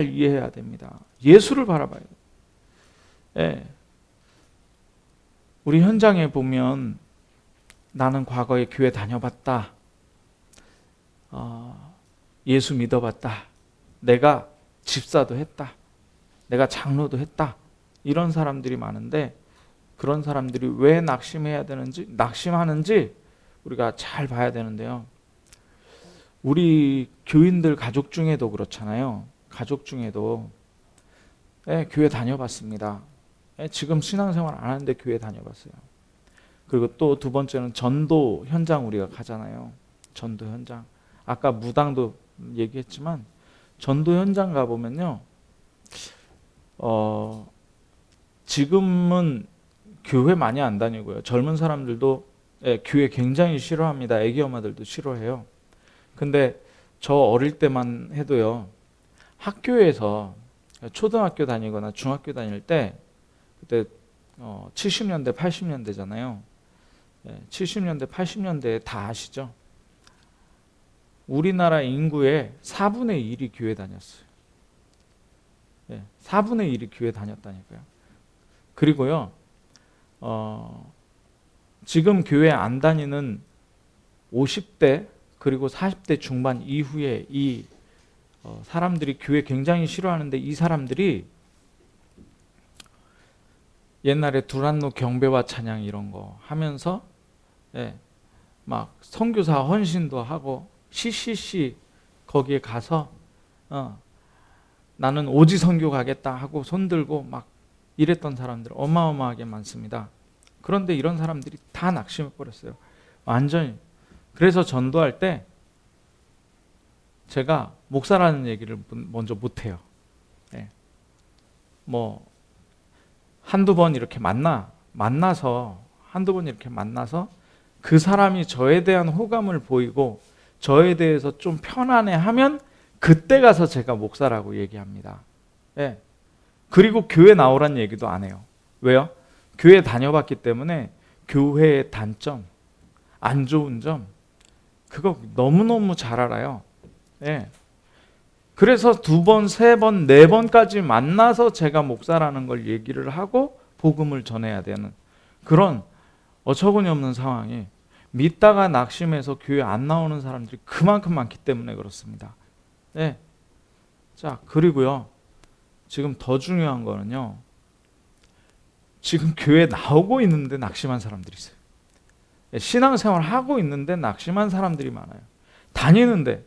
이해해야 됩니다. 예수를 바라봐야 돼요. 예. 우리 현장에 보면 나는 과거에 교회 다녀봤다. 예수 믿어봤다. 내가 집사도 했다. 내가 장로도 했다. 이런 사람들이 많은데 그런 사람들이 왜 낙심하는지 우리가 잘 봐야 되는데요. 우리 교인들 가족 중에도 그렇잖아요. 가족 중에도 교회 다녀봤습니다. 지금 신앙생활 안 하는데 교회 다녀봤어요. 그리고 또 두 번째는 전도 현장 우리가 가잖아요. 전도 현장. 아까 무당도 얘기했지만 전도 현장 가보면요. 지금은 교회 많이 안 다니고요. 젊은 사람들도 교회 굉장히 싫어합니다. 애기 엄마들도 싫어해요. 근데 저 어릴 때만 해도요. 학교에서 초등학교 다니거나 중학교 다닐 때 그때 70년대 80년대잖아요. 70년대 80년대에 다 아시죠? 우리나라 인구의 4분의 1이 교회 다녔어요. 4분의 1이 교회 다녔다니까요. 그리고요. 지금 교회 안 다니는 50대 그리고 40대 중반 이후에 이 사람들이 교회 굉장히 싫어하는데 이 사람들이 옛날에 두란노 경배와 찬양 이런 거 하면서 막 선교사 헌신도 하고 CCC 거기에 가서 나는 오지 선교 가겠다 하고 손들고 막 이랬던 사람들 어마어마하게 많습니다. 그런데 이런 사람들이 다 낙심해 버렸어요. 완전히. 그래서 전도할 때 제가 목사라는 얘기를 먼저 못해요. 뭐 한두 번 이렇게 만나서 한두 번 이렇게 만나서 그 사람이 저에 대한 호감을 보이고 저에 대해서 좀 편안해하면 그때 가서 제가 목사라고 얘기합니다. 그리고 교회 나오란 얘기도 안 해요. 왜요? 교회 다녀봤기 때문에 교회의 단점, 안 좋은 점 그거 너무너무 잘 알아요. 그래서 두 번, 세 번, 네 번까지 만나서 제가 목사라는 걸 얘기를 하고 복음을 전해야 되는 그런 어처구니 없는 상황이 믿다가 낙심해서 교회 안 나오는 사람들이 그만큼 많기 때문에 그렇습니다. 자, 그리고요. 지금 더 중요한 거는요. 지금 교회 나오고 있는데 낙심한 사람들이 있어요. 신앙생활 하고 있는데 낙심한 사람들이 많아요. 다니는데.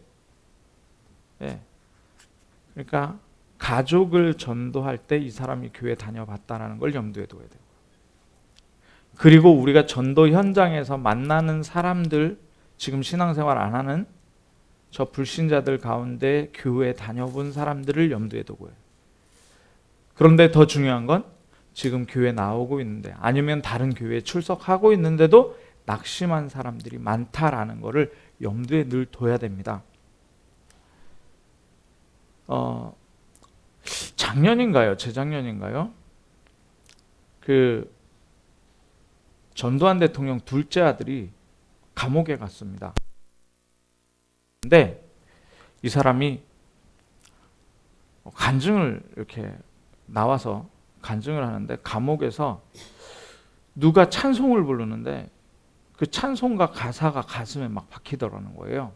그러니까 가족을 전도할 때 이 사람이 교회 다녀봤다는 걸 염두에 둬야 돼요. 그리고 우리가 전도 현장에서 만나는 사람들, 지금 신앙생활 안 하는 저 불신자들 가운데 교회 다녀본 사람들을 염두에 두고요. 그런데 더 중요한 건 지금 교회 나오고 있는데 아니면 다른 교회에 출석하고 있는데도 낙심한 사람들이 많다라는 것을 염두에 늘 둬야 됩니다. 작년인가요? 재작년인가요? 그 전두환 대통령 둘째 아들이 감옥에 갔습니다. 근데 이 사람이 간증을 이렇게 나와서 간증을 하는데 감옥에서 누가 찬송을 부르는데 그 찬송가 가사가 가슴에 막 박히더라는 거예요.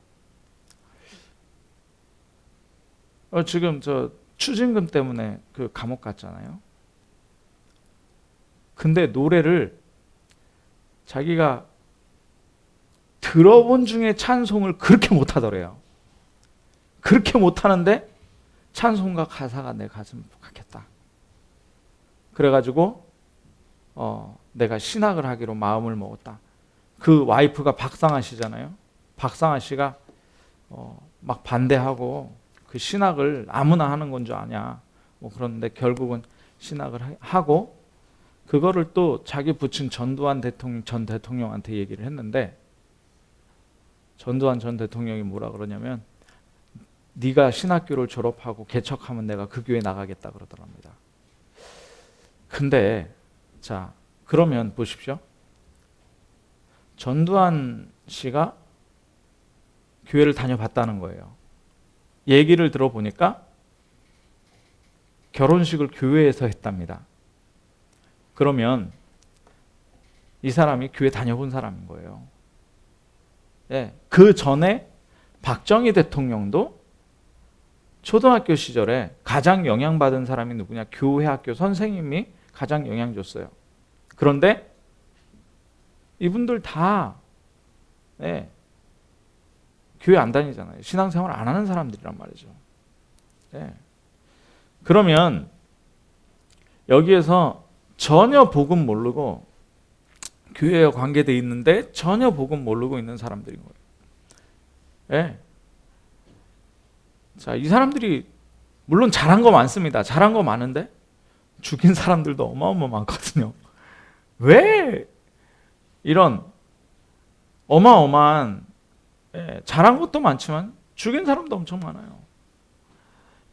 지금 저 추징금 때문에 그 감옥 갔잖아요. 근데 노래를 자기가 들어본 중에 찬송을 그렇게 못하더래요. 그렇게 못하는데 찬송가 가사가 내 가슴에 박혔다. 그래가지고 내가 신학을 하기로 마음을 먹었다. 그 와이프가 박상아 씨잖아요. 박상아 씨가 막 반대하고 그 신학을 아무나 하는 건 줄 아냐. 뭐 그런데 결국은 신학을 하고 그거를 또 자기 부친 전두환 전 대통령한테 얘기를 했는데 전두환 전 대통령이 뭐라 그러냐면 네가 신학교를 졸업하고 개척하면 내가 그 교회 나가겠다 그러더랍니다. 근데 자 그러면 보십시오. 전두환 씨가 교회를 다녀봤다는 거예요. 얘기를 들어보니까 결혼식을 교회에서 했답니다. 그러면 이 사람이 교회 다녀본 사람인 거예요. 예, 그 전에 박정희 대통령도 초등학교 시절에 가장 영향받은 사람이 누구냐? 교회 학교 선생님이 가장 영향 줬어요. 그런데 이분들 다 교회 안 다니잖아요. 신앙생활 안 하는 사람들이란 말이죠. 그러면 여기에서 전혀 복음 모르고 교회와 관계되어 있는데 전혀 복음 모르고 있는 사람들인 거예요. 자, 이 사람들이 물론 잘한 거 많습니다. 잘한 거 많은데 죽인 사람들도 어마어마 많거든요. 왜 이런 어마어마한 잘한 것도 많지만 죽인 사람도 엄청 많아요.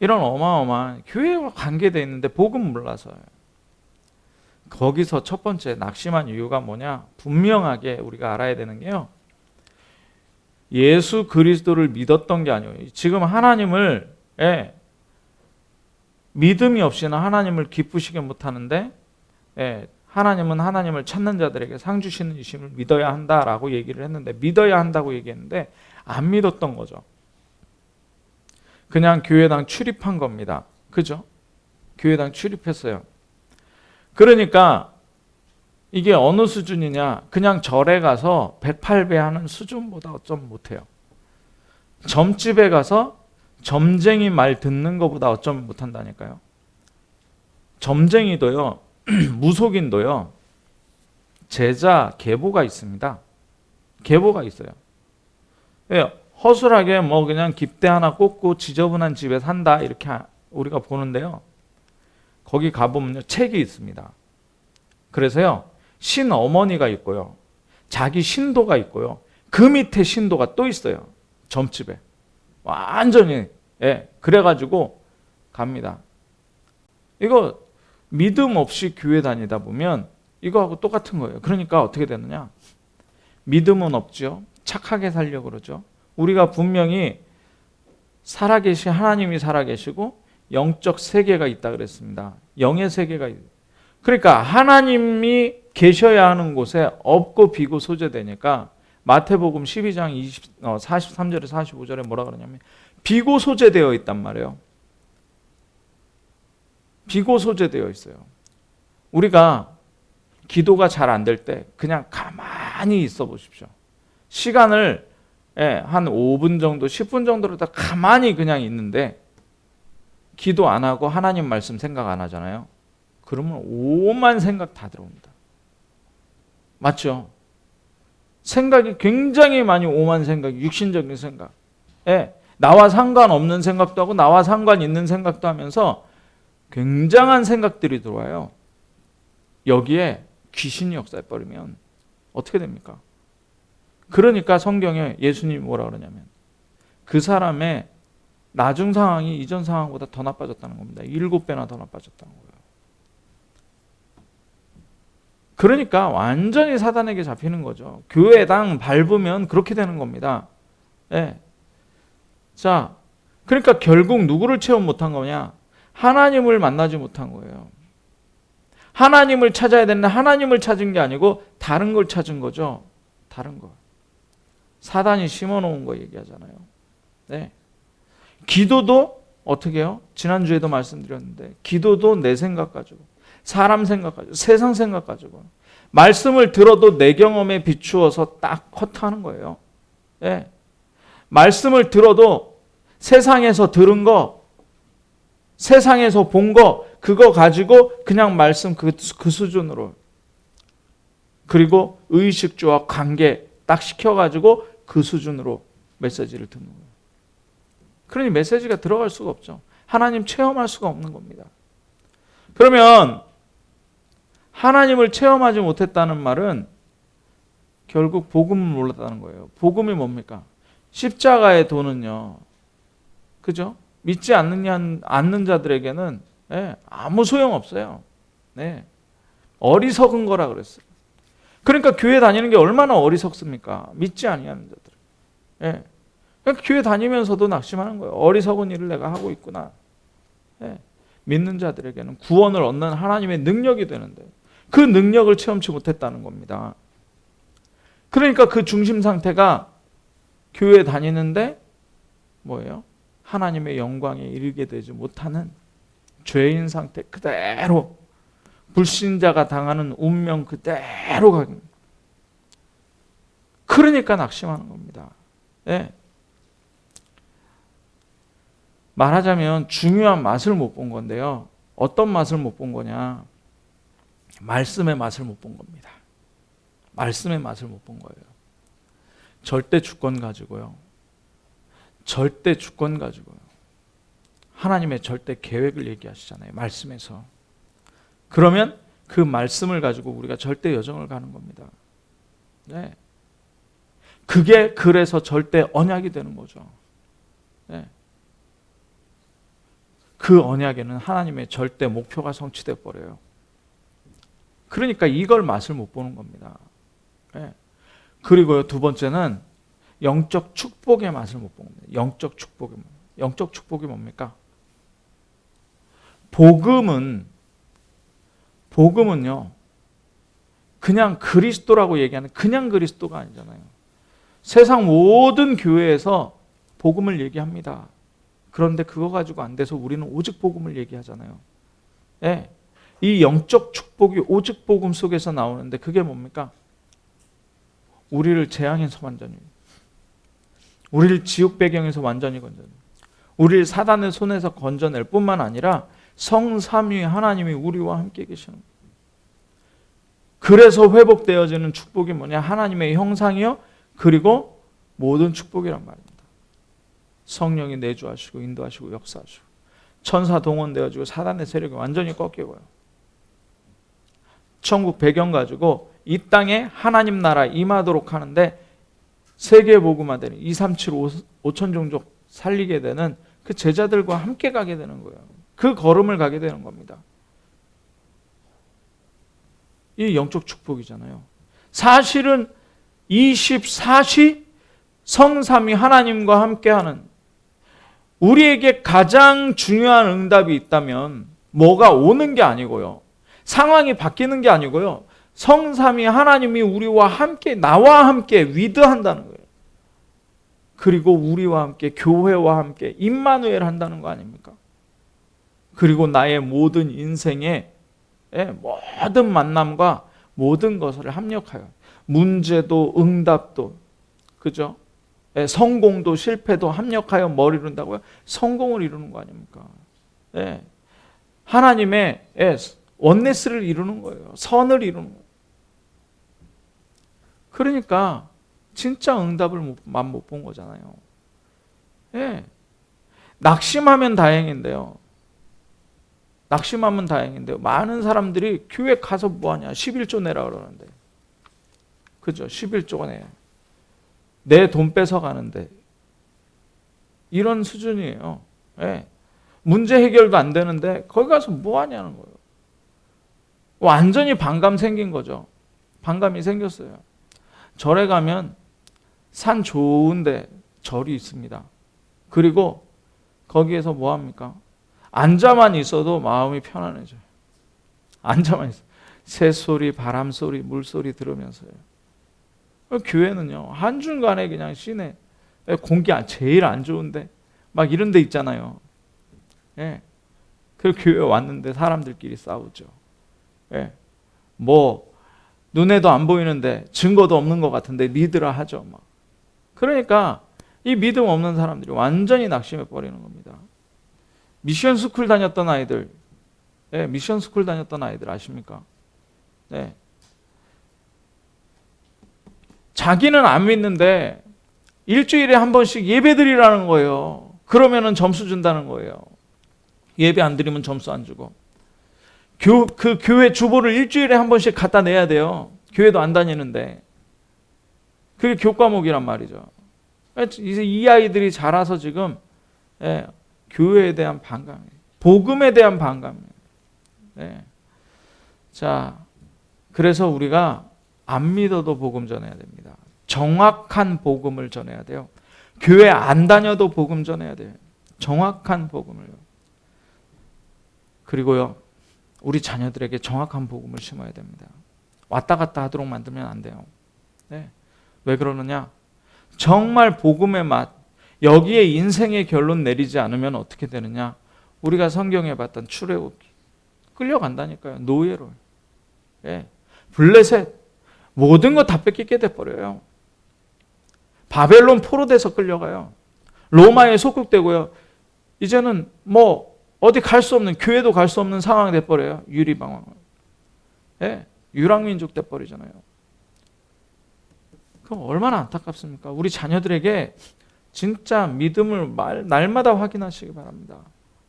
이런 어마어마한 교회와 관계되어 있는데 복음 몰라서요. 거기서 첫 번째 낙심한 이유가 뭐냐? 분명하게 우리가 알아야 되는 게요. 예수 그리스도를 믿었던 게 아니에요. 지금 하나님을 믿음이 없이는 하나님을 기쁘시게 못하는데 하나님은 하나님을 찾는 자들에게 상 주시는 이심을 믿어야 한다라고 얘기를 했는데 믿어야 한다고 얘기했는데 안 믿었던 거죠. 그냥 교회당 출입한 겁니다. 그죠? 교회당 출입했어요. 그러니까 이게 어느 수준이냐? 그냥 절에 가서 108배 하는 수준보다 어쩜 못해요. 점집에 가서 점쟁이 말 듣는 것보다 어쩜 못한다니까요. 점쟁이도요, 무속인도요, 제자 계보가 있습니다. 계보가 있어요. 허술하게 뭐 그냥 깁대 하나 꽂고 지저분한 집에 산다 이렇게 우리가 보는데요. 거기 가보면요, 책이 있습니다. 그래서요, 신어머니가 있고요, 자기 신도가 있고요, 그 밑에 신도가 또 있어요. 점집에. 완전히. 그래가지고 갑니다. 이거 믿음 없이 교회 다니다 보면 이거하고 똑같은 거예요. 그러니까 어떻게 되느냐? 믿음은 없죠. 착하게 살려고 그러죠. 우리가 분명히 살아계신 하나님이 살아계시고 영적 세계가 있다 그랬습니다. 영의 세계가 있다. 그러니까 하나님이 계셔야 하는 곳에 없고 비고 소재되니까 마태복음 12장 43절에 45절에 뭐라 그러냐면 비고 소재되어 있단 말이에요. 비고 소재되어 있어요. 우리가 기도가 잘 안 될 때 그냥 가만히 있어 보십시오. 시간을 한 5분 정도, 10분 정도로 다 가만히 그냥 있는데 기도 안 하고 하나님 말씀 생각 안 하잖아요. 그러면 오만 생각 다 들어옵니다. 맞죠? 생각이 굉장히 많이 오만 생각, 육신적인 생각. 나와 상관없는 생각도 하고 나와 상관 있는 생각도 하면서 굉장한 생각들이 들어와요. 여기에 귀신이 역사해버리면 어떻게 됩니까? 그러니까 성경에 예수님이 뭐라 그러냐면 그 사람의 나중 상황이 이전 상황보다 더 나빠졌다는 겁니다. 7배나 더 나빠졌다는 거예요. 그러니까 완전히 사단에게 잡히는 거죠. 교회당 밟으면 그렇게 되는 겁니다. 자, 그러니까 결국 누구를 체험 못한 거냐? 하나님을 만나지 못한 거예요. 하나님을 찾아야 되는데 하나님을 찾은 게 아니고 다른 걸 찾은 거죠. 다른 거. 사단이 심어놓은 거 얘기하잖아요. 기도도 어떻게 해요? 지난주에도 말씀드렸는데 기도도 내 생각 가지고, 사람 생각 가지고, 세상 생각 가지고, 말씀을 들어도 내 경험에 비추어서 딱 커트하는 거예요. 말씀을 들어도 세상에서 들은 거, 세상에서 본 거, 그거 가지고 그냥 말씀 그 수준으로, 그리고 의식주와 관계 딱 시켜가지고 그 수준으로 메시지를 듣는 거예요. 그러니 메시지가 들어갈 수가 없죠. 하나님 체험할 수가 없는 겁니다. 그러면 하나님을 체험하지 못했다는 말은 결국 복음을 몰랐다는 거예요. 복음이 뭡니까? 십자가의 도는요, 그죠? 믿지 않는 자들에게는 아무 소용 없어요. 어리석은 거라 그랬어요. 그러니까 교회 다니는 게 얼마나 어리석습니까? 믿지 아니하는 자들. 그러니까 교회 다니면서도 낙심하는 거예요. 어리석은 일을 내가 하고 있구나. 믿는 자들에게는 구원을 얻는 하나님의 능력이 되는데 그 능력을 체험치 못했다는 겁니다. 그러니까 그 중심 상태가 교회 다니는데 뭐예요? 하나님의 영광에 이르게 되지 못하는 죄인 상태 그대로, 불신자가 당하는 운명 그대로 가는, 그러니까 낙심하는 겁니다. 네. 말하자면 중요한 맛을 못 본 건데요. 어떤 맛을 못 본 거냐? 말씀의 맛을 못 본 겁니다. 말씀의 맛을 못 본 거예요. 절대 주권 가지고요. 절대 주권 가지고요. 하나님의 절대 계획을 얘기하시잖아요. 말씀에서. 그러면 그 말씀을 가지고 우리가 절대 여정을 가는 겁니다. 네. 그게 그래서 절대 언약이 되는 거죠. 네. 그 언약에는 하나님의 절대 목표가 성취돼 버려요. 그러니까 이걸 맛을 못 보는 겁니다. 네. 그리고요, 두 번째는 영적 축복의 맛을 못 보는 겁니다. 영적 축복이 뭡니까? 복음은요, 그냥 그리스도라고 얘기하는 그냥 그리스도가 아니잖아요. 세상 모든 교회에서 복음을 얘기합니다. 그런데 그거 가지고 안 돼서 우리는 오직 복음을 얘기하잖아요. 네. 이 영적 축복이 오직 복음 속에서 나오는데 그게 뭡니까? 우리를 재앙에서 완전히, 우리를 지옥 배경에서 완전히 건져내, 우리를 사단의 손에서 건져낼 뿐만 아니라 성삼위 하나님이 우리와 함께 계시는 거예요. 그래서 회복되어지는 축복이 뭐냐? 하나님의 형상이요, 그리고 모든 축복이란 말입니다. 성령이 내주하시고 인도하시고 역사하시고 천사 동원되어지고 사단의 세력이 완전히 꺾이고요. 천국 배경 가지고 이 땅에 하나님 나라 임하도록 하는데 세계 복음화되는 237 5천 종족 살리게 되는 그 제자들과 함께 가게 되는 거예요. 그 걸음을 가게 되는 겁니다. 이 영적 축복이잖아요. 사실은 24시 성삼위 하나님과 함께하는, 우리에게 가장 중요한 응답이 있다면 뭐가 오는 게 아니고요, 상황이 바뀌는 게 아니고요, 성삼위 하나님이 우리와 함께, 나와 함께 위드한다는 거예요. 그리고 우리와 함께, 교회와 함께 임마누엘 한다는 거 아닙니까? 그리고 나의 모든 인생의 모든 만남과 모든 것을 합력하여, 문제도 응답도, 그죠? 성공도 실패도 합력하여 뭘 이룬다고요? 성공을 이루는 거 아닙니까? 하나님의 원네스를 이루는 거예요. 선을 이루는 거예요. 그러니까 진짜 응답을 못 본 거잖아요. 낙심하면 다행인데요. 낙심하면 다행인데요. 많은 사람들이 교회 가서 뭐하냐? 11조 내라 그러는데. 그죠? 11조가 내. 내 돈 뺏어가는데. 이런 수준이에요. 문제 해결도 안 되는데 거기 가서 뭐하냐는 거예요. 완전히 반감 생긴 거죠. 반감이 생겼어요. 절에 가면 산 좋은데 절이 있습니다. 그리고 거기에서 뭐합니까? 앉아만 있어도 마음이 편안해져요. 앉아만 있어요. 새소리, 바람소리, 물소리 들으면서요. 교회는요, 한중간에 그냥 시내 공기 제일 안 좋은데 막 이런 데 있잖아요. 그 교회 왔는데 사람들끼리 싸우죠. 뭐 눈에도 안 보이는데 증거도 없는 것 같은데 믿으라 하죠. 막. 그러니까 이 믿음 없는 사람들이 완전히 낙심해 버리는 겁니다. 미션 스쿨 다녔던 아이들, 미션 스쿨 다녔던 아이들 아십니까? 자기는 안 믿는데 일주일에 한 번씩 예배 드리라는 거예요. 그러면은 점수 준다는 거예요. 예배 안 드리면 점수 안 주고. 그 교회 주보를 일주일에 한 번씩 갖다 내야 돼요. 교회도 안 다니는데. 그게 교과목이란 말이죠. 이제 이 아이들이 자라서 지금 교회에 대한 반감, 복음에 대한 반감. 자, 그래서 우리가 안 믿어도 복음 전해야 됩니다. 정확한 복음을 전해야 돼요. 교회 안 다녀도 복음 전해야 돼요. 정확한 복음을요. 그리고요, 우리 자녀들에게 정확한 복음을 심어야 됩니다. 왔다 갔다 하도록 만들면 안 돼요. 네. 왜 그러느냐? 정말 복음의 맛, 여기에 인생의 결론 내리지 않으면 어떻게 되느냐? 우리가 성경에 봤던 출애굽기, 끌려간다니까요. 노예로. 예. 블레셋, 모든 거 다 뺏기게 돼버려요. 바벨론 포로돼서 끌려가요. 로마에 속국되고요. 이제는 뭐 어디 갈 수 없는, 교회도 갈 수 없는 상황이 돼버려요. 유리방황. 예. 유랑민족 돼버리잖아요. 그럼 얼마나 안타깝습니까? 우리 자녀들에게 진짜 믿음을 날마다 확인하시기 바랍니다.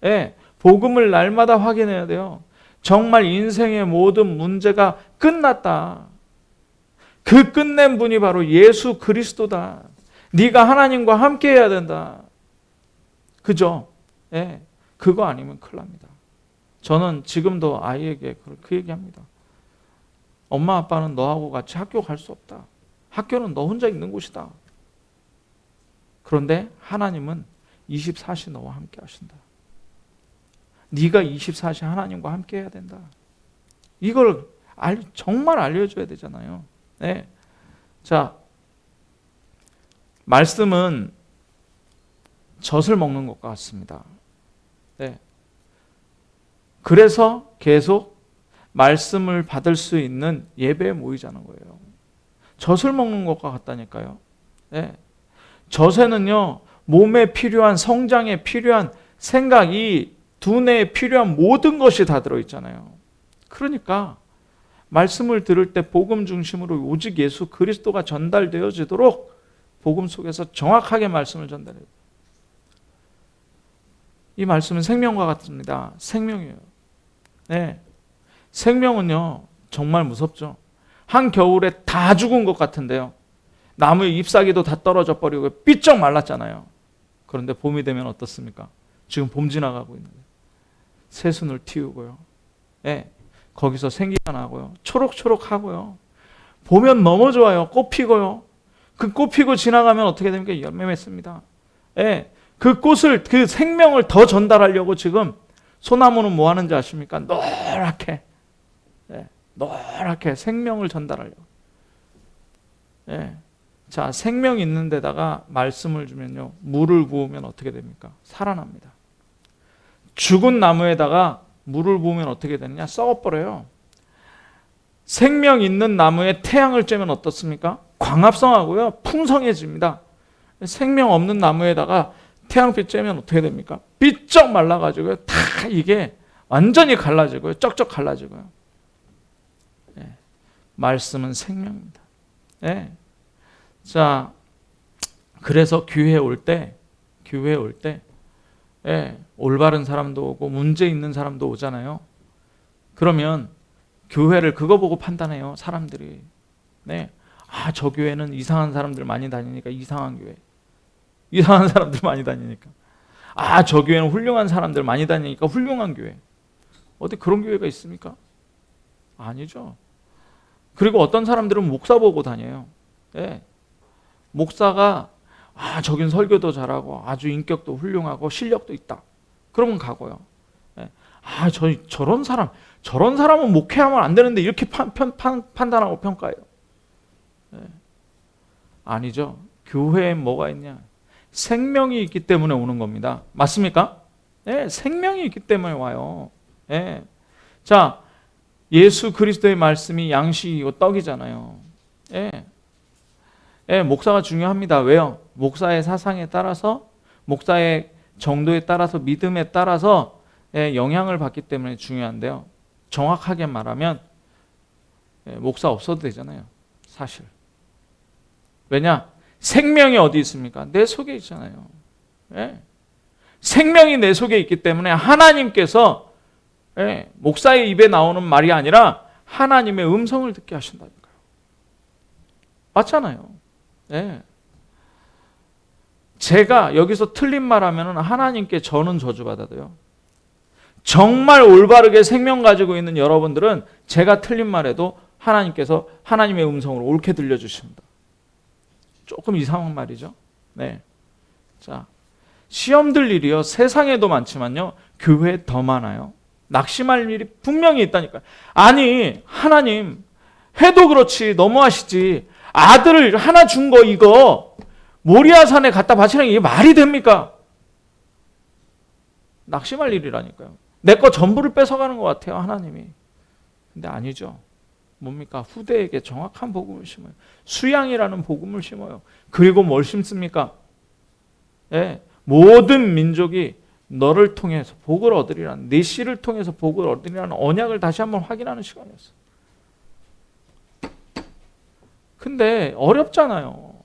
예, 복음을 날마다 확인해야 돼요. 정말 인생의 모든 문제가 끝났다. 그 끝낸 분이 바로 예수 그리스도다. 네가 하나님과 함께 해야 된다. 그죠? 예, 그거 아니면 큰일 납니다. 저는 지금도 아이에게 그 얘기합니다. 엄마 아빠는 너하고 같이 학교 갈 수 없다. 학교는 너 혼자 있는 곳이다. 그런데 하나님은 24시 너와 함께 하신다. 네가 24시 하나님과 함께 해야 된다. 이걸 정말 알려줘야 되잖아요. 네. 자, 말씀은 젖을 먹는 것과 같습니다. 네. 그래서 계속 말씀을 받을 수 있는 예배에 모이자는 거예요. 젖을 먹는 것과 같다니까요. 네. 젖에는요, 몸에 필요한, 성장에 필요한 생각이, 두뇌에 필요한 모든 것이 다 들어있잖아요. 그러니까 말씀을 들을 때 복음 중심으로 오직 예수 그리스도가 전달되어지도록 복음 속에서 정확하게 말씀을 전달해요. 이 말씀은 생명과 같습니다. 생명이에요. 네. 생명은요, 정말 무섭죠. 한겨울에 다 죽은 것 같은데요. 나무의 잎사귀도 다 떨어져 버리고 삐쩍 말랐잖아요. 그런데 봄이 되면 어떻습니까? 지금 봄 지나가고 있는데 새순을 틔우고요. 네, 거기서 생기가 나고요. 초록초록하고요. 보면 너무 좋아요. 꽃 피고요. 그 꽃 피고 지나가면 어떻게 됩니까? 열매 맺습니다. 네, 그 꽃을, 그 생명을 더 전달하려고 지금 소나무는 뭐 하는지 아십니까? 노랗게. 네, 노랗게 생명을 전달하려고. 네. 자, 생명 있는 데다가 말씀을 주면요, 물을 부으면 어떻게 됩니까? 살아납니다. 죽은 나무에다가 물을 부으면 어떻게 되느냐? 썩어버려요. 생명 있는 나무에 태양을 쬐면 어떻습니까? 광합성하고요, 풍성해집니다. 생명 없는 나무에다가 태양빛 쬐면 어떻게 됩니까? 삐쩍 말라가지고요, 다 이게 완전히 갈라지고요, 쩍쩍 갈라지고요. 네. 말씀은 생명입니다. 네. 자, 그래서 교회에 올 때, 예, 올바른 사람도 오고 문제 있는 사람도 오잖아요. 그러면 교회를 그거 보고 판단해요, 사람들이. 네, 아, 저 교회는 이상한 사람들 많이 다니니까 이상한 교회. 이상한 사람들 많이 다니니까. 아, 저 교회는 훌륭한 사람들 많이 다니니까 훌륭한 교회. 어디 그런 교회가 있습니까? 아니죠. 그리고 어떤 사람들은 목사 보고 다녀요. 예. 목사가 저긴 설교도 잘하고 아주 인격도 훌륭하고 실력도 있다. 그러면 가고요. 예. 저런 사람은 목회하면 안 되는데 이렇게 판단하고 평가해요. 예. 아니죠. 교회에 뭐가 있냐? 생명이 있기 때문에 오는 겁니다. 맞습니까? 예, 생명이 있기 때문에 와요. 예. 자, 예수 그리스도의 말씀이 양식이고 떡이잖아요. 예. 예, 목사가 중요합니다. 왜요? 목사의 사상에 따라서, 목사의 정도에 따라서, 믿음에 따라서 영향을 받기 때문에 중요한데요. 정확하게 말하면 목사 없어도 되잖아요. 사실. 왜냐? 생명이 어디 있습니까? 내 속에 있잖아요. 예. 생명이 내 속에 있기 때문에 하나님께서 목사의 입에 나오는 말이 아니라 하나님의 음성을 듣게 하신다니까요. 맞잖아요. 네. 제가 여기서 틀린 말 하면 하나님께 저는 저주받아도요, 정말 올바르게 생명 가지고 있는 여러분들은 제가 틀린 말해도 하나님께서 하나님의 음성으로 옳게 들려주십니다. 조금 이상한 말이죠. 네. 자, 시험 들 일이요, 세상에도 많지만요, 교회에 더 많아요. 낙심할 일이 분명히 있다니까요. 아니 하나님 해도 그렇지 너무하시지. 아들을 하나 준 거 이거 모리아산에 갖다 바치는 게 이게 말이 됩니까? 낙심할 일이라니까요. 내 거 전부를 뺏어가는 것 같아요 하나님이. 근데 아니죠. 뭡니까? 후대에게 정확한 복음을 심어요. 수양이라는 복음을 심어요. 그리고 뭘 심습니까? 예, 모든 민족이 너를 통해서 복을 얻으리라는, 네 씨를 통해서 복을 얻으리라는 언약을 다시 한번 확인하는 시간이었어요. 근데 어렵잖아요.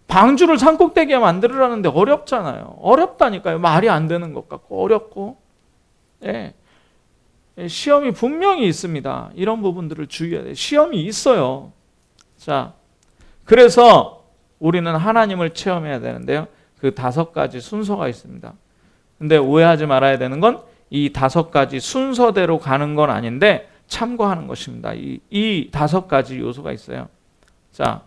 방주를 산꼭대기에 만들으라는데 어렵잖아요. 어렵다니까요. 말이 안 되는 것 같고 어렵고. 예. 시험이 분명히 있습니다. 이런 부분들을 주의해야 돼요. 시험이 있어요. 자, 그래서 우리는 하나님을 체험해야 되는데요. 그 5가지 순서가 있습니다. 근데 오해하지 말아야 되는 건 이 5가지 순서대로 가는 건 아닌데 참고하는 것입니다. 이 5가지 요소가 있어요. 자,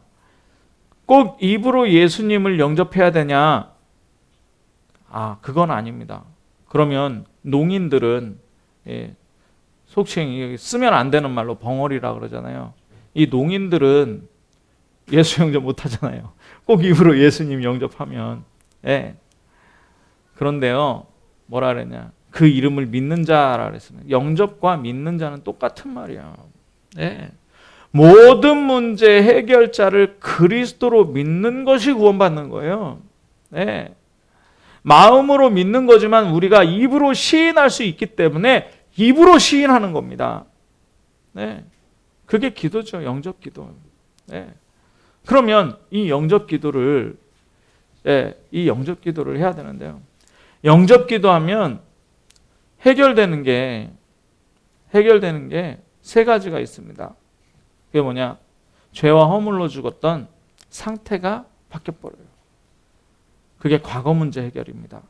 꼭 입으로 예수님을 영접해야 되냐? 그건 아닙니다. 그러면 농인들은 속칭 쓰면 안 되는 말로 벙어리라 그러잖아요. 이 농인들은 예수 영접 못 하잖아요. 꼭 입으로 예수님 영접하면. 그런데요, 뭐라 그랬냐? 그 이름을 믿는 자라 그랬습니다. 영접과 믿는 자는 똑같은 말이야. 모든 문제 해결자를 그리스도로 믿는 것이 구원받는 거예요. 마음으로 믿는 거지만 우리가 입으로 시인할 수 있기 때문에 입으로 시인하는 겁니다. 그게 기도죠. 영접 기도. 그러면 이 영접 기도를 해야 되는데요. 영접 기도하면 해결되는 게 3가지가 있습니다. 그게 뭐냐? 죄와 허물로 죽었던 상태가 바뀌어버려요. 그게 과거 문제 해결입니다.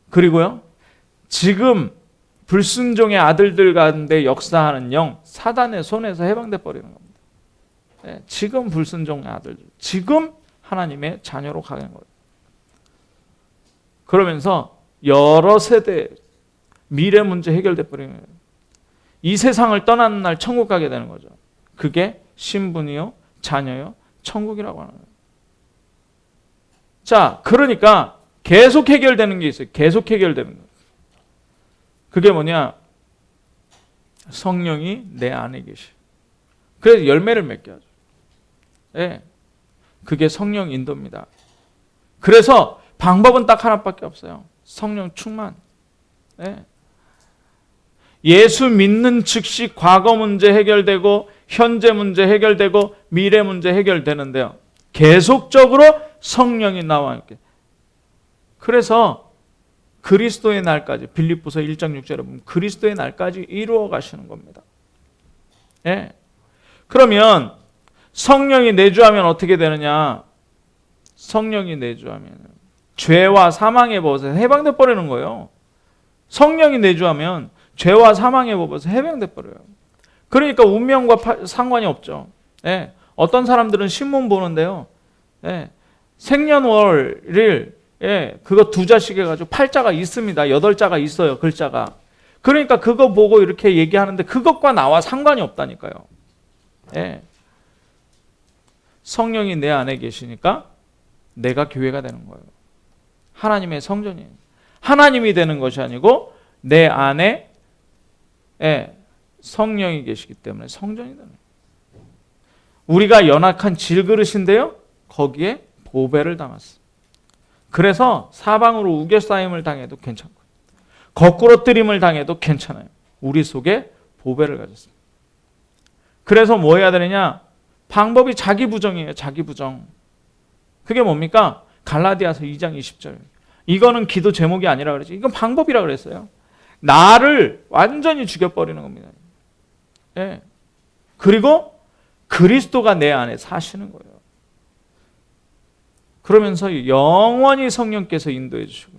그리고요, 지금 불순종의 아들들 가운데 역사하는 영, 사단의 손에서 해방돼 버리는 겁니다. 지금 불순종의 아들들, 지금 하나님의 자녀로 가는 거예요. 그러면서 여러 세대 미래 문제 해결돼 버리는 거예요. 이 세상을 떠나는 날 천국 가게 되는 거죠. 그게 신분이요, 자녀요, 천국이라고 하는 거예요. 자, 그러니까 계속 해결되는 게 있어요. 계속 해결되는 거예요. 그게 뭐냐? 성령이 내 안에 계시. 그래서 열매를 맺게 하죠. 그게 성령 인도입니다. 그래서 방법은 딱 하나밖에 없어요. 성령 충만. 예수 믿는 즉시 과거 문제 해결되고 현재 문제 해결되고 미래 문제 해결되는데요. 계속적으로 성령이 나와 있게. 그래서 그리스도의 날까지, 빌립보서 1장 6절에 보면 그리스도의 날까지 이루어 가시는 겁니다. 그러면 성령이 내주하면 어떻게 되느냐? 성령이 내주하면 죄와 사망의 법에서 해방돼 버리는 거예요. 성령이 내주하면 죄와 사망의 법에서 해방돼 버려요. 그러니까 운명과 상관이 없죠. 어떤 사람들은 신문 보는데요. 생년월일 그거 2자씩 해가지고 8자가 있습니다. 8자가 있어요. 글자가. 그러니까 그거 보고 이렇게 얘기하는데 그것과 나와 상관이 없다니까요. 성령이 내 안에 계시니까 내가 교회가 되는 거예요. 하나님의 성전이에요. 하나님이 되는 것이 아니고 내 안에 성령이 계시기 때문에 성전이 되는 거예요. 우리가 연약한 질그릇인데요. 거기에 보배를 담았어요. 그래서 사방으로 우겨싸임을 당해도 괜찮고 거꾸러뜨림을 당해도 괜찮아요. 우리 속에 보배를 가졌습니다. 그래서 뭐 해야 되느냐? 방법이 자기 부정이에요. 자기 부정. 그게 뭡니까? 갈라디아서 2장 20절. 이거는 기도 제목이 아니라 그러지. 이건 방법이라 그랬어요. 나를 완전히 죽여버리는 겁니다. 그리고 그리스도가 내 안에 사시는 거예요. 그러면서 영원히 성령께서 인도해 주시고,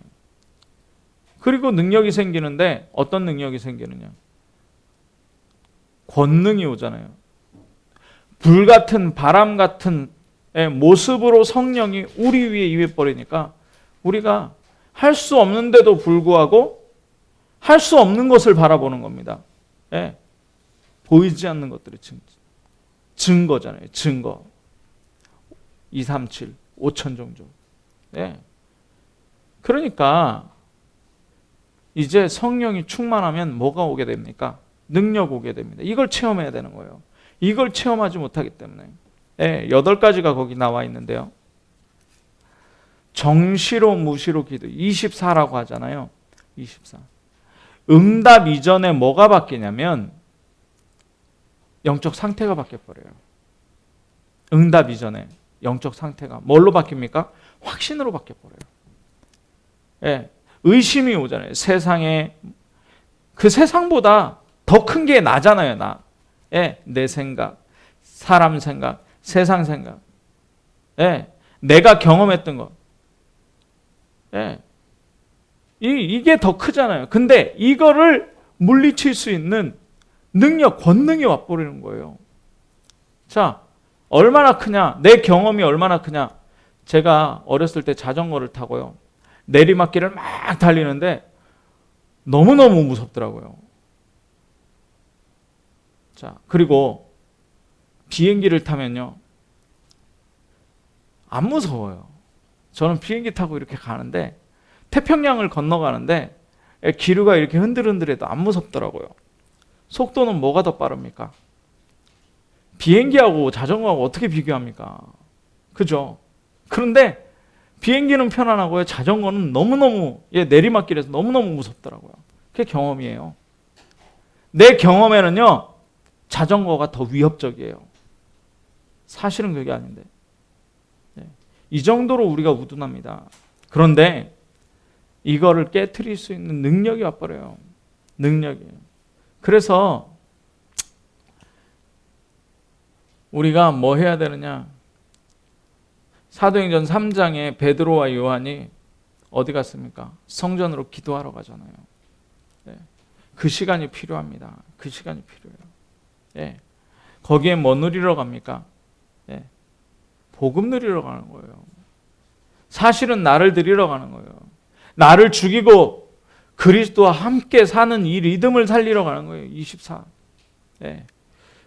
그리고 능력이 생기는데 어떤 능력이 생기느냐? 권능이 오잖아요. 불같은 바람 같은 모습으로 성령이 우리 위에 임해버리니까 우리가 할 수 없는데도 불구하고 할 수 없는 것을 바라보는 겁니다. 예. 보이지 않는 것들이 증거잖아요. 증거. 237, 5천 종족. 예. 그러니까 이제 성령이 충만하면 뭐가 오게 됩니까? 능력 오게 됩니다. 이걸 체험해야 되는 거예요. 이걸 체험하지 못하기 때문에. 예, 8가지가 거기 나와 있는데요. 정시로 무시로 기도 24라고 하잖아요. 24. 응답 이전에 뭐가 바뀌냐면 영적 상태가 바뀌어버려요. 응답 이전에 영적 상태가 뭘로 바뀝니까? 확신으로 바뀌어버려요. 예, 의심이 오잖아요. 세상에 그 세상보다 더 큰 게 나잖아요. 나. 예, 내 생각, 사람 생각, 세상 생각. 예, 내가 경험했던 것. 예, 이게 더 크잖아요. 근데 이거를 물리칠 수 있는 능력, 권능이 와버리는 거예요. 자, 얼마나 크냐? 내 경험이 얼마나 크냐? 제가 어렸을 때 자전거를 타고요. 내리막길을 막 달리는데 너무너무 무섭더라고요. 자, 그리고 비행기를 타면요. 안 무서워요. 저는 비행기 타고 이렇게 가는데 태평양을 건너가는데 기류가 이렇게 흔들흔들해도 안 무섭더라고요. 속도는 뭐가 더 빠릅니까? 비행기하고 자전거하고 어떻게 비교합니까? 그죠? 그런데 비행기는 편안하고요. 자전거는 너무너무 내리막길에서 너무너무 무섭더라고요. 그게 경험이에요. 내 경험에는요. 자전거가 더 위협적이에요. 사실은 그게 아닌데. 이 정도로 우리가 우둔합니다. 그런데 이거를 깨트릴 수 있는 능력이 와버려요. 능력이에요. 그래서 우리가 뭐 해야 되느냐? 사도행전 3장에 베드로와 요한이 어디 갔습니까? 성전으로 기도하러 가잖아요. 네. 그 시간이 필요합니다. 그 시간이 필요해요. 네. 거기에 뭐 누리러 갑니까? 네. 복음 누리러 가는 거예요. 사실은 나를 드리러 가는 거예요. 나를 죽이고 그리스도와 함께 사는 이 리듬을 살리러 가는 거예요. 24. 네.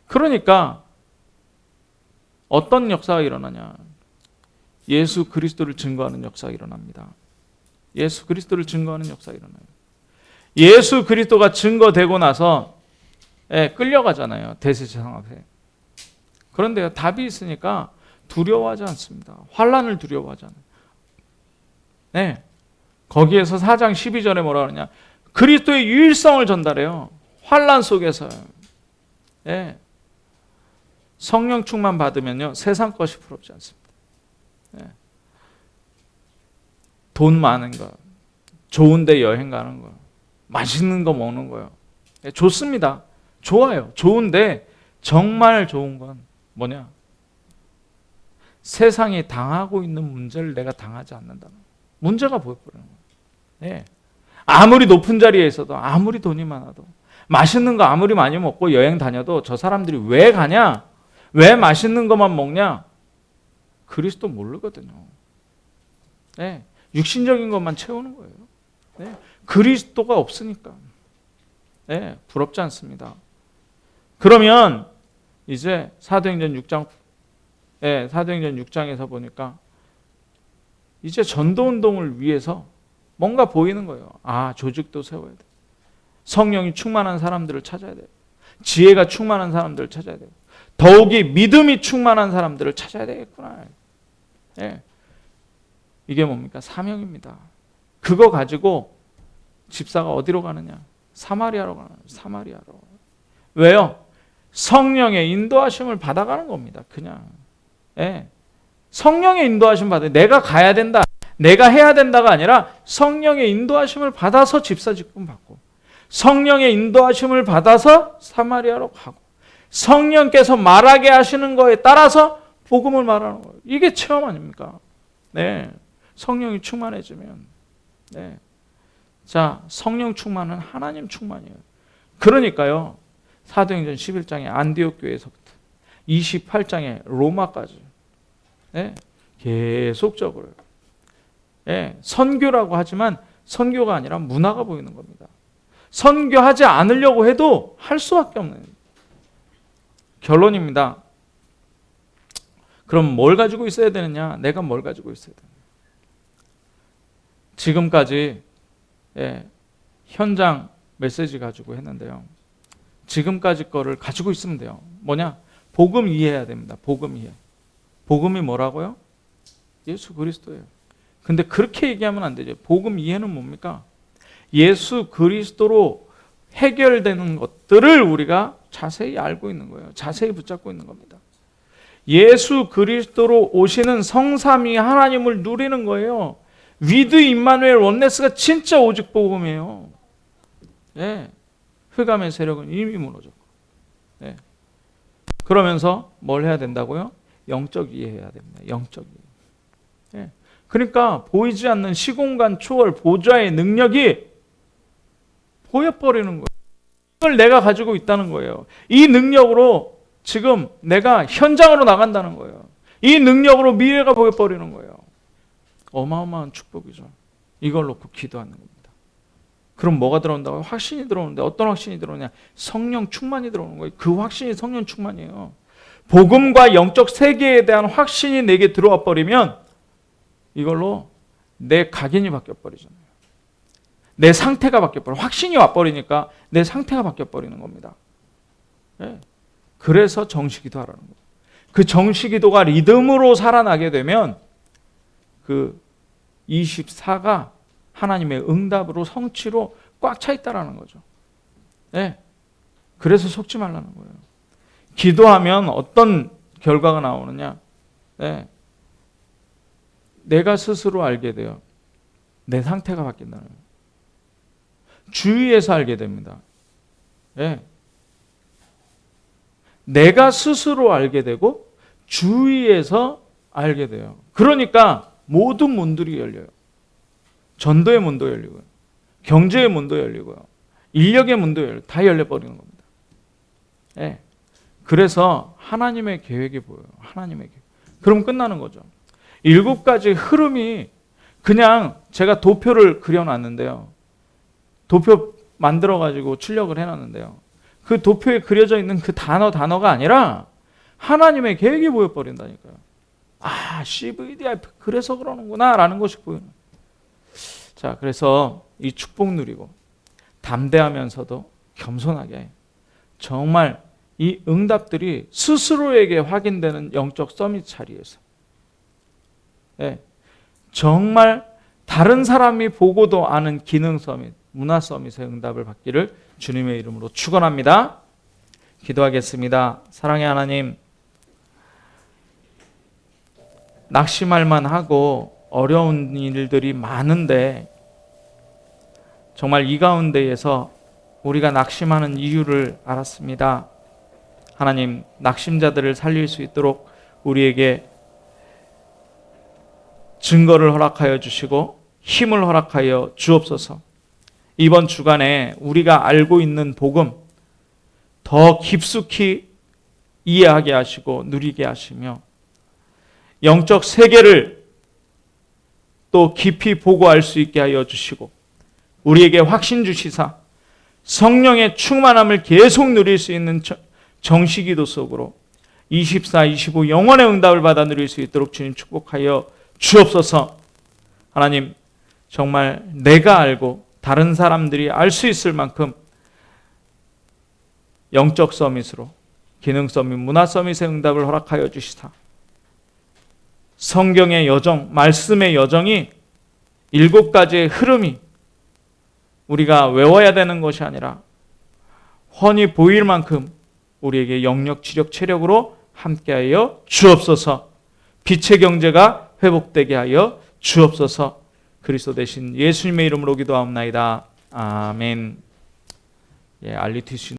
그러니까 어떤 역사가 일어나냐? 예수 그리스도를 증거하는 역사가 일어납니다. 예수 그리스도를 증거하는 역사가 일어나요. 예수 그리스도가 증거되고 나서 끌려가잖아요. 대제사장 앞에. 그런데요, 답이 있으니까 두려워하지 않습니다. 환난을 두려워하지 않아요. 네. 거기에서 4장 12절에 뭐라 그러냐? 그리스도의 유일성을 전달해요. 환난 속에서. 네. 성령 충만 받으면요, 세상 것이 부럽지 않습니다. 네. 돈 많은 거, 좋은데 여행 가는 거, 맛있는 거 먹는 거요. 네, 좋습니다. 좋아요. 좋은데 정말 좋은 건 뭐냐? 세상이 당하고 있는 문제를 내가 당하지 않는다는 문제가 보여버리는 거예요. 네. 아무리 높은 자리에 있어도, 아무리 돈이 많아도, 맛있는 거 아무리 많이 먹고 여행 다녀도 저 사람들이 왜 가냐? 왜 맛있는 것만 먹냐? 그리스도 모르거든요. 네. 육신적인 것만 채우는 거예요. 네. 그리스도가 없으니까. 네. 부럽지 않습니다. 그러면 이제 사도행전 6장, 사도행전 6장에서 보니까 이제 전도운동을 위해서 뭔가 보이는 거예요. 아, 조직도 세워야 돼. 성령이 충만한 사람들을 찾아야 돼요. 지혜가 충만한 사람들을 찾아야 돼요. 더욱이 믿음이 충만한 사람들을 찾아야 되겠구나. 예. 이게 뭡니까? 사명입니다. 그거 가지고 집사가 어디로 가느냐? 사마리아로 가는 거예요. 사마리아로. 왜요? 성령의 인도하심을 받아가는 겁니다. 그냥. 예. 성령의 인도하심 받아. 내가 가야 된다. 내가 해야 된다가 아니라 성령의 인도하심을 받아서 집사 직분 받고, 성령의 인도하심을 받아서 사마리아로 가고, 성령께서 말하게 하시는 거에 따라서 복음을 말하는 거예요. 이게 체험 아닙니까? 네. 성령이 충만해지면. 네. 자, 성령 충만은 하나님 충만이에요. 그러니까요, 사도행전 11장에 안디옥 교회에서부터 28장에 로마까지, 네. 계속적으로, 네. 선교라고 하지만 선교가 아니라 문화가 보이는 겁니다. 선교하지 않으려고 해도 할 수밖에 없는 결론입니다. 그럼 뭘 가지고 있어야 되느냐? 내가 뭘 가지고 있어야 되느냐? 지금까지 현장 메시지 가지고 했는데요. 지금까지 거를 가지고 있으면 돼요. 뭐냐? 복음 이해해야 됩니다. 복음 이해. 복음이 뭐라고요? 예수 그리스도예요. 근데 그렇게 얘기하면 안 되죠. 복음 이해는 뭡니까? 예수 그리스도로 해결되는 것들을 우리가 자세히 알고 있는 거예요. 자세히 붙잡고 있는 겁니다. 예수 그리스도로 오시는 성삼위 하나님을 누리는 거예요. 위드 임마누엘 원네스가 진짜 오직 복음이에요. 흑암의 세력은 이미 무너졌고. 그러면서 뭘 해야 된다고요? 영적 이해해야 됩니다. 영적 이해. 그러니까 보이지 않는 시공간 초월 보좌의 능력이 보여버리는 거예요. 이걸 내가 가지고 있다는 거예요. 이 능력으로 지금 내가 현장으로 나간다는 거예요. 이 능력으로 미래가 보여버리는 거예요. 어마어마한 축복이죠. 이걸 놓고 기도하는 겁니다. 그럼 뭐가 들어온다고요? 확신이 들어오는데 어떤 확신이 들어오냐? 성령 충만이 들어오는 거예요. 그 확신이 성령 충만이에요. 복음과 영적 세계에 대한 확신이 내게 들어와 버리면 이걸로 내 각인이 바뀌어 버리잖아요. 내 상태가 바뀌어 버려. 확신이 와 버리니까 내 상태가 바뀌어 버리는 겁니다. 그래서 정식기도 하라는 거예요. 그 정식기도가 리듬으로 살아나게 되면 그 24가 하나님의 응답으로 성취로 꽉 차 있다라는 거죠. 그래서 속지 말라는 거예요. 기도하면 어떤 결과가 나오느냐? 내가 스스로 알게 돼요. 내 상태가 바뀐다는 거예요. 주위에서 알게 됩니다. 내가 스스로 알게 되고 주위에서 알게 돼요. 그러니까 모든 문들이 열려요. 전도의 문도 열리고요. 경제의 문도 열리고요. 인력의 문도 열리고 다 열려버리는 겁니다. 그래서 하나님의 계획이 보여요. 하나님의 계획. 그럼 끝나는 거죠. 7가지 흐름이 그냥 제가 도표를 그려놨는데요. 도표 만들어가지고 출력을 해놨는데요. 그 도표에 그려져 있는 그 단어가 아니라 하나님의 계획이 보여버린다니까요. CVDIP 그래서 그러는구나 라는 것이 보여요. 자, 그래서 이 축복 누리고 담대하면서도 겸손하게 정말 이 응답들이 스스로에게 확인되는 영적 서밋 자리에서 정말 다른 사람이 보고도 아는 기능 서밋, 문화 서밋의 응답을 받기를 주님의 이름으로 축원합니다. 기도하겠습니다. 사랑의 하나님, 낙심할 만하고 어려운 일들이 많은데 정말 이 가운데에서 우리가 낙심하는 이유를 알았습니다. 하나님, 낙심자들을 살릴 수 있도록 우리에게 증거를 허락하여 주시고 힘을 허락하여 주옵소서. 이번 주간에 우리가 알고 있는 복음 더 깊숙이 이해하게 하시고 누리게 하시며 영적 세계를 또 깊이 보고 알 수 있게 하여 주시고 우리에게 확신 주시사 성령의 충만함을 계속 누릴 수 있는 정식기도 속으로 24, 25 영원의 응답을 받아 누릴 수 있도록 주님 축복하여 주옵소서. 하나님, 정말 내가 알고 다른 사람들이 알 수 있을 만큼 영적 서밋으로 기능 서밋, 문화 서밋의 응답을 허락하여 주시사 성경의 여정, 말씀의 여정이 7가지의 흐름이 우리가 외워야 되는 것이 아니라 훤히 보일 만큼 우리에게 영역, 지력, 체력으로 함께하여 주옵소서. 빛의 경제가 회복되게 하여 주옵소서. 그리스도 대신 예수님의 이름으로 기도하옵나이다. 아멘. 알리티슈